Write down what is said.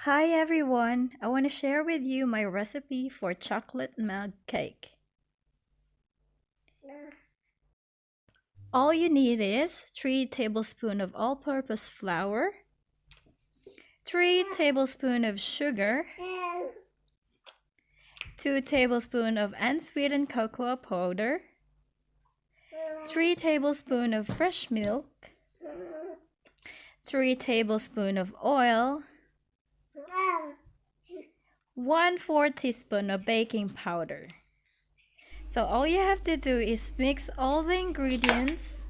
Hi everyone! I want to share with you my recipe for chocolate mug cake. All you need is 3 tablespoons of all-purpose flour, 3 tablespoons of sugar, 2 tablespoons of unsweetened cocoa powder, 3 tablespoons of fresh milk, 3 tablespoons of oil, 1/4 teaspoon of baking powder. So all you have to do is mix all the ingredients